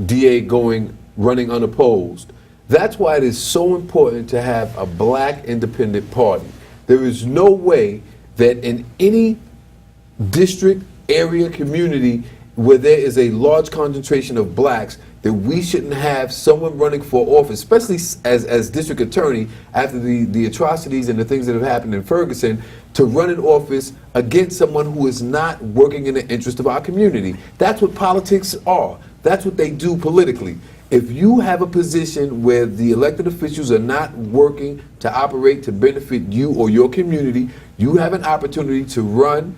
DA running unopposed, that's why it is so important to have a black independent party. There is no way that in any district, area, community where there is a large concentration of blacks that we shouldn't have someone running for office, especially as district attorney after the atrocities and the things that have happened in Ferguson, to run in office against someone who is not working in the interest of our community. That's what politics are. That's what they do politically. If you have a position where the elected officials are not working to operate to benefit you or your community, you have an opportunity to run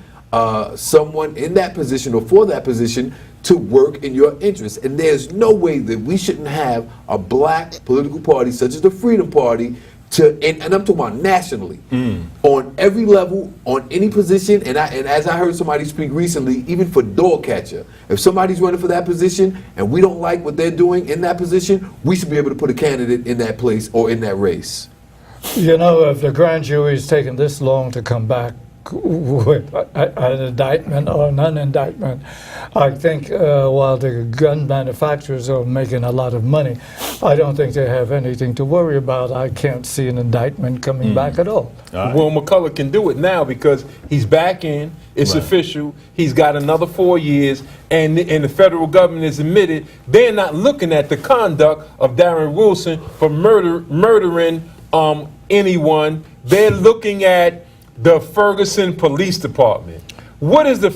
someone in that position or for that position to work in your interest. And there's no way that we shouldn't have a black political party such as the Freedom Party and I'm talking about nationally, on every level, on any position, and as I heard somebody speak recently, even for dog catcher. If somebody's running for that position and we don't like what they're doing in that position, we should be able to put a candidate in that place or in that race. You know, if the grand jury is taking this long to come back with an indictment or a non-indictment, I think while the gun manufacturers are making a lot of money, I don't think they have anything to worry about. I can't see an indictment coming back at all. Well, McCullough can do it now because he's back in. It's official. He's got another 4 years, and the federal government has admitted they're not looking at the conduct of Darren Wilson for murdering anyone. They're looking at the Ferguson Police Department. What is the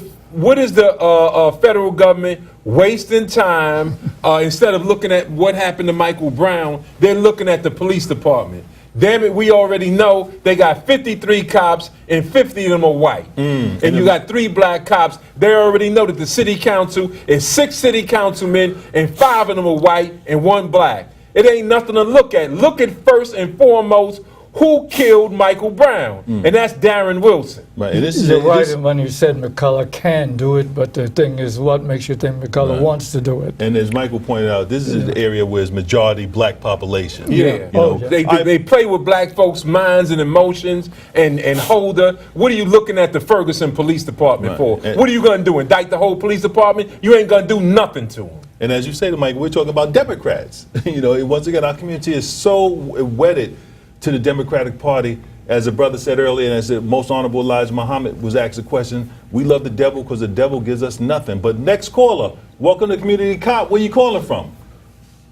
federal government wasting time instead of looking at what happened to Michael Brown? They're looking at the police department. Damn it, we already know they got 53 cops and 50 of them are white. And you got 3 black cops. They already know that the city council is 6 city councilmen and 5 of them are white and 1 black. It ain't nothing to look at. Look at first and foremost who killed Michael Brown, and that's Darren Wilson. Right. And this is You're right when you said McCullough can do it, but the thing is, what makes you think McCullough wants to do it? And as Michael pointed out, this is an area where it's majority black population. Yeah, You know, they play with black folks' minds and emotions and Holder. What are you looking at the Ferguson Police Department for? And what are you going to do, indict the whole police department? You ain't going to do nothing to them. And as you say to Mike, we're talking about Democrats. You know, once again, our community is so wedded to the Democratic Party. As the brother said earlier, and as the most honorable Elijah Muhammad was asked a question, we love the devil because the devil gives us nothing. But next caller, welcome to Community Cop. Where you calling from?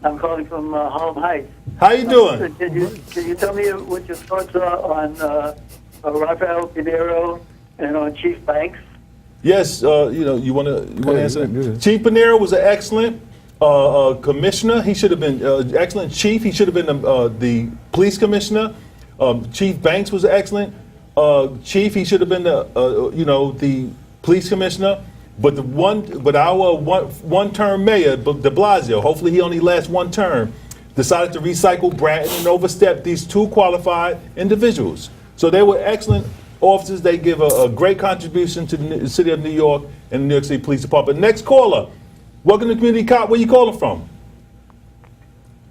I'm calling from Harlem Heights. How you doing? Can you tell me what your thoughts are on Rafael Pinheiro and on Chief Banks? Yes, you want to answer that? Chief Pinheiro was an excellent commissioner. He should have been excellent chief. He should have been the police commissioner. Chief Banks was excellent chief. He should have been the police commissioner. But our one-term mayor, De Blasio, hopefully he only lasts 1 term, decided to recycle Bratton and overstep these 2 qualified individuals. So they were excellent officers. They give a great contribution to the city of New York and the New York City Police Department. Next caller, welcome to Community Cop. Where you calling from?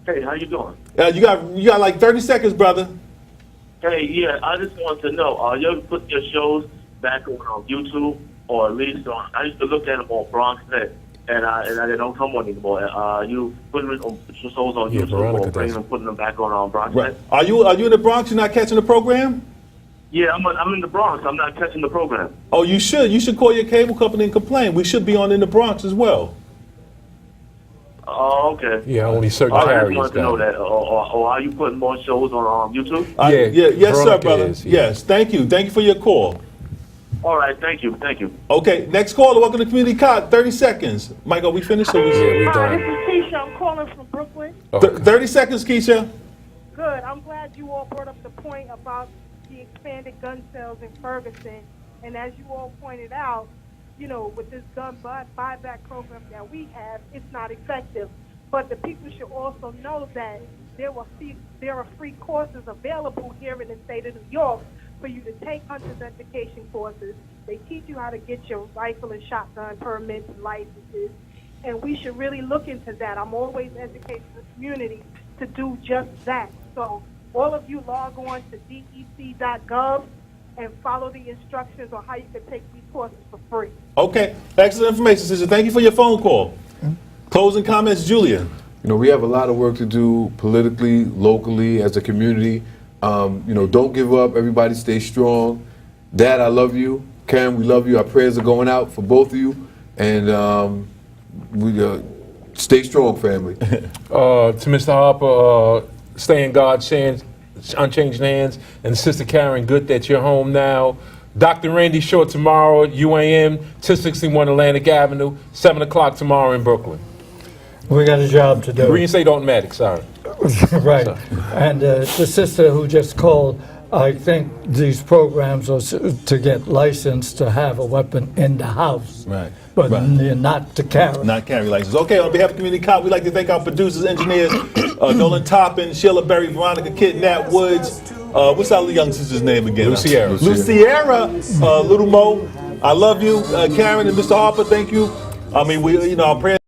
Hey, how you doing? You got like 30 seconds, brother. Hey, yeah, I just want to know, are you ever putting your shows back on YouTube, or at least on? I used to look at them on BronxNet, and they don't come on anymore. Are you putting them on shows on YouTube, or putting them back on BronxNet? Right. Are you in the Bronx? You're not catching the program? Yeah, I'm in the Bronx. I'm not catching the program. Oh, you should. You should call your cable company and complain. We should be on in the Bronx as well. Oh, okay. Yeah, only certain I carriers just wanted to know that. Or are you putting more shows on YouTube? Yes, sir, brother. Is, yeah. Yes, thank you. Thank you for your call. All right, thank you. Okay, next caller. Welcome to Community Cop. 30 seconds. Mike, are we finished? Yeah, we Hi, done. this is Keisha. I'm calling from Brooklyn. 30 seconds, Keisha. Good. I'm glad you all brought up the point about the expanded gun sales in Ferguson. And as you all pointed out, you know, with this gun buyback program that we have, it's not effective. But the people should also know that there are free courses available here in the state of New York for you to take hunter's education courses. They teach you how to get your rifle and shotgun permits and licenses. And we should really look into that. I'm always educating the community to do just that. So all of you log on to dec.gov and follow the instructions on how you can take these courses for free. Okay, excellent information, sister. Thank you for your phone call. Closing comments, Julia. You know, we have a lot of work to do politically, locally, as a community. You know, don't give up. Everybody stay strong. Dad, I love you. Karen, we love you. Our prayers are going out for both of you. And we stay strong, family. To Mr. Harper, stay in God's hands, unchanged hands, and Sister Karen, good that you're home now. Dr. Randy Short tomorrow at UAM, 261 Atlantic Avenue, 7 o'clock tomorrow in Brooklyn. We got a job to do. Green State Automatic, sorry. Right. And the sister who just called, I think these programs are to get licensed to have a weapon in the house. Right. But Right. not to carry. Not carry license. Okay, on behalf of Community Cop, we'd like to thank our producers, engineers, Nolan Toppin, Sheila Berry, Veronica Kidd, Nat Woods. What's our young sister's name again? Luciera. Luciera, Little Mo. I love you. Karen and Mr. Harper, thank you. I mean, our prayers.